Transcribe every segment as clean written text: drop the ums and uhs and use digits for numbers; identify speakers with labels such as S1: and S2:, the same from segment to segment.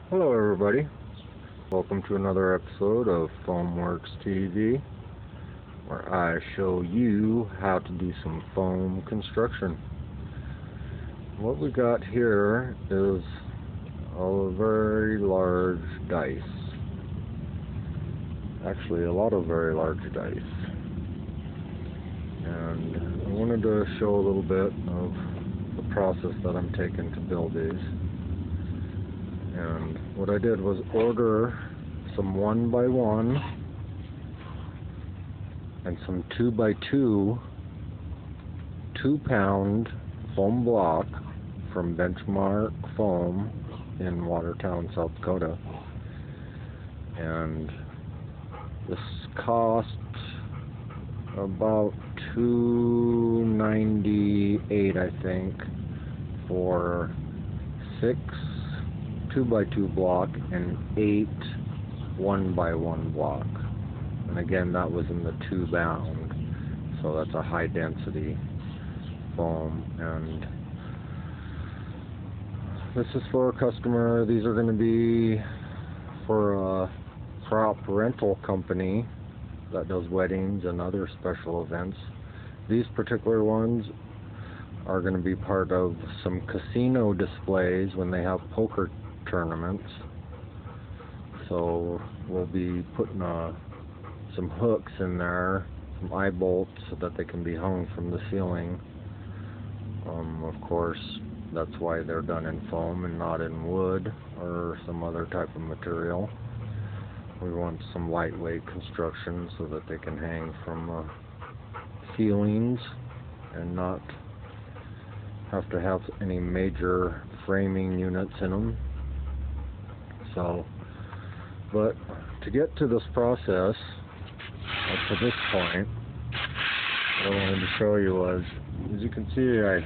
S1: Hello everybody, welcome to another episode of Foamworks TV, where I show you how to do some foam construction. What we got here is a very large dice, actually a lot of very large dice, and I wanted to show a little bit of the process that I'm taking to build these. And what I did was order some 1x1 and some 2x2 2-pound foam block from Benchmark Foam in Watertown, South Dakota. And this cost about $2.98, I think, for 6 2x2 block and 8 1x1 block. And again, that was in the 2-pound, so that's a high density foam. And this is for a customer. These are going to be for a prop rental company that does weddings and other special events. These particular ones are going to be part of some casino displays when they have poker tournaments. So we'll be putting some hooks in there, some eye bolts, so that they can be hung from the ceiling. Of course, that's why they're done in foam and not in wood or some other type of material. We want some lightweight construction so that they can hang from ceilings and not have to have any major framing units in them. So, but to get to this process, up to this point, what I wanted to show you was, as you can see, I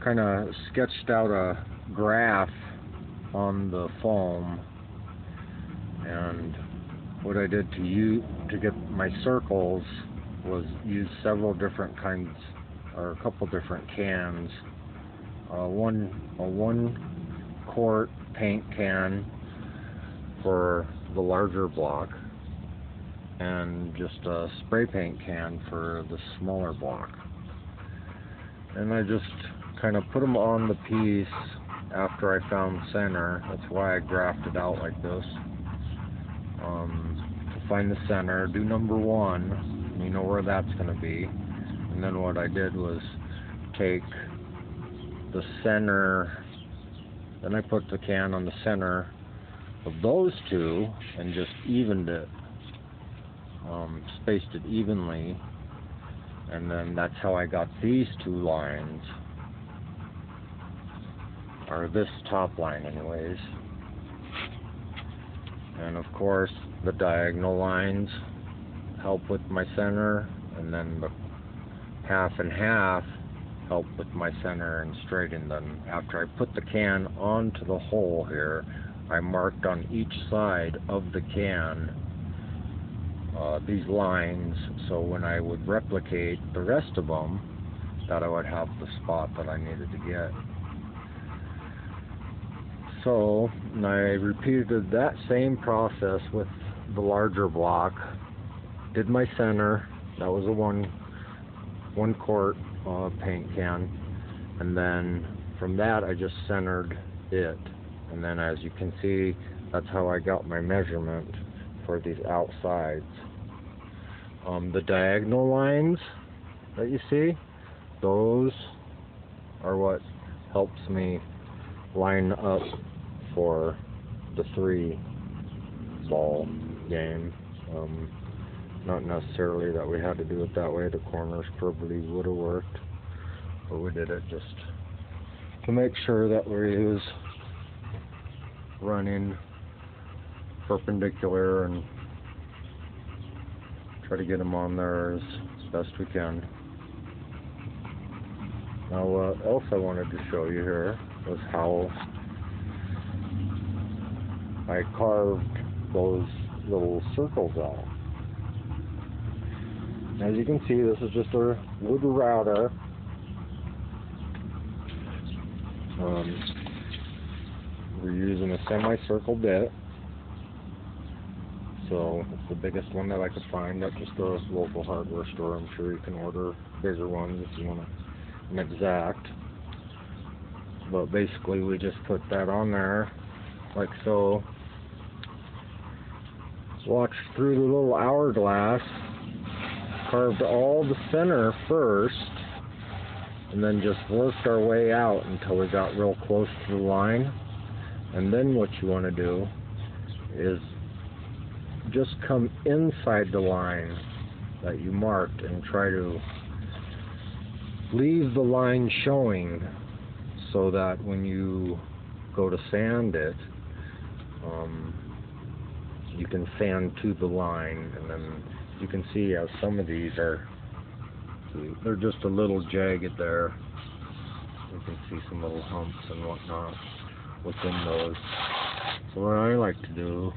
S1: kind of sketched out a graph on the foam, and what I did to get my circles was use several different kinds, or a couple different cans. A 1-quart paint can for the larger block, and just a spray paint can for the smaller block. And I just kind of put them on the piece after I found center. That's why I graphed it out like this. To find the center, do number 1, you know where that's going to be. And then what I did was take the center, then I put the can on the center of those two and just evened it, spaced it evenly, and then that's how I got these 2 lines, or this top line anyways. And of course the diagonal lines help with my center, and then the half and half help with my center and straighten them. After I put the can onto the hole here, I marked on each side of the can these lines, so when I would replicate the rest of them, that I would have the spot that I needed to get. So I repeated that same process with the larger block. Did my center, that was a 1-quart paint can, and then from that I just centered it, and then as you can see, that's how I got my measurement for these outsides. The diagonal lines that you see, those are what helps me line up for the 3-ball game. Not necessarily that we had to do it that way. The corners probably would have worked, but we did it just to make sure that we was running perpendicular and try to get them on there as best we can. Now what else I wanted to show you here was how I carved those little circles out. As you can see, this is just a wood router. we're using a semicircle bit. So it's the biggest one that I could find at just a local hardware store. I'm sure you can order bigger ones if you want an exact. But basically we just put that on there like so. Watch through the little hourglass, carved all the center first, and then just worked our way out until we got real close to the line. And then what you want to do is just come inside the line that you marked and try to leave the line showing so that when you go to sand it, you can sand to the line. And then you can see how some of these they're just a little jagged there. You can see some little humps and whatnot within those. So what I like to do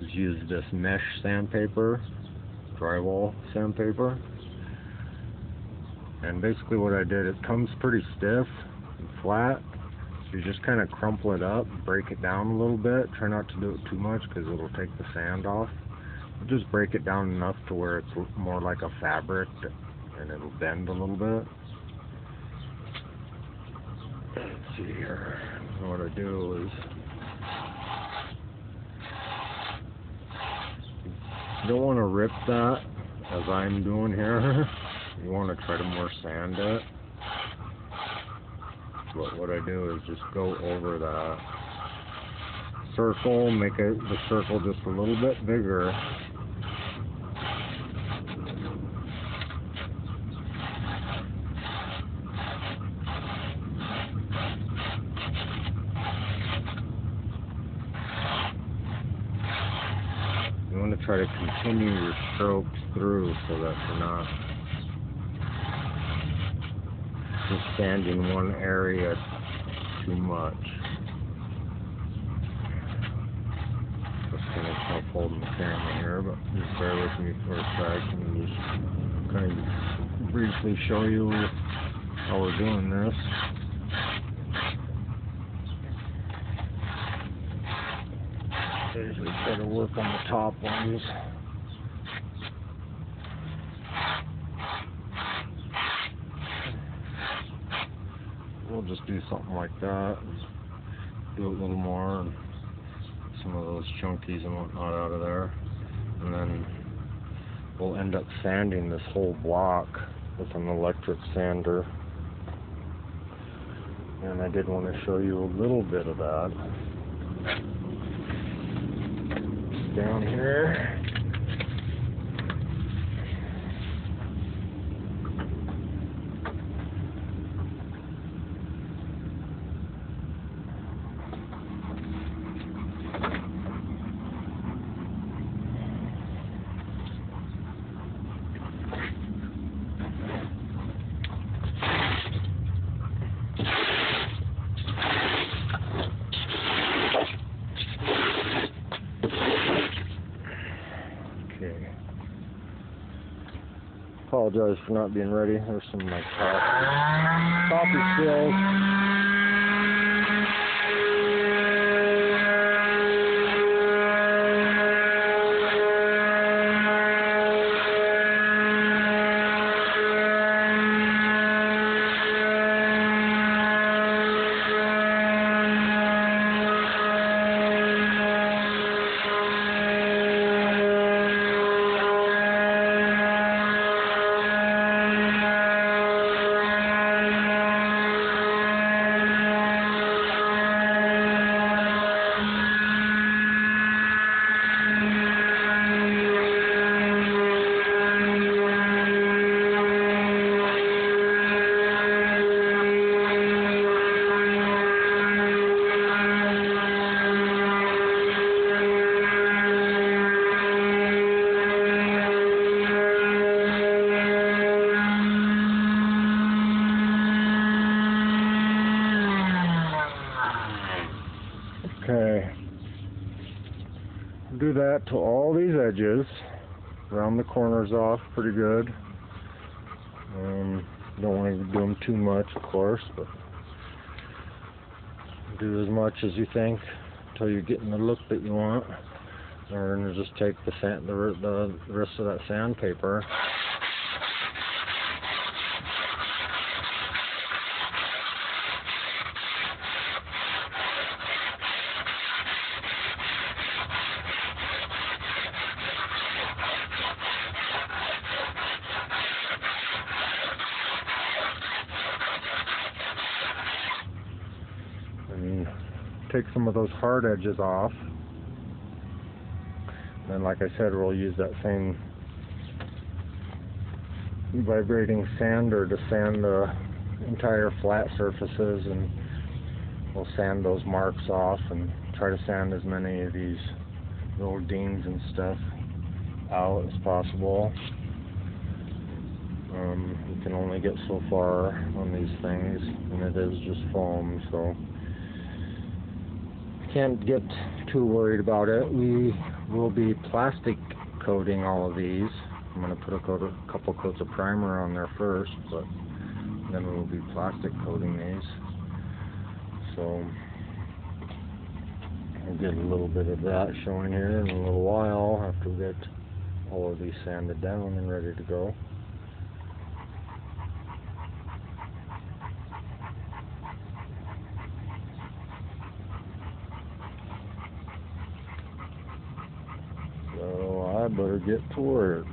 S1: is use this mesh sandpaper, drywall sandpaper. And basically what I did, it comes pretty stiff and flat. So you just kind of crumple it up, break it down a little bit. Try not to do it too much because it'll take the sand off. But just break it down enough to where it's more like a fabric and it'll bend a little bit. Let's see here. What I do is, you don't want to rip that as I'm doing here. You want to try to more sand it. But what I do is just go over that circle, make the circle just a little bit bigger. You want to try to continue your strokes through so that you're not just sanding one area too much. Just kind of tough holding the camera here, but just bear with me for a sec and just kind of briefly show you how we're doing this. Usually try to work on the top ones. We'll just do something like that and do a little more and get some of those chunkies and whatnot out of there. And then we'll end up sanding this whole block with an electric sander. And I did want to show you a little bit of that. Down here. Apologize for not being ready. There's some of my coffee spills. Okay, do that to all these edges, round the corners off pretty good. Don't want to do them too much, of course, but do as much as you think until you're getting the look that you want. Or then just take the rest of that sandpaper and take some of those hard edges off. And like I said, we'll use that same vibrating sander to sand the entire flat surfaces, and we'll sand those marks off and try to sand as many of these little dings and stuff out as possible. You can only get so far on these things, and it is just foam, so can't get too worried about it. We will be plastic coating all of these. I'm going to put a couple coats of primer on there first, but then we'll be plastic coating these. So I'll get a little bit of that showing here in a little while after we get all of these sanded down and ready to go. So I better get to work.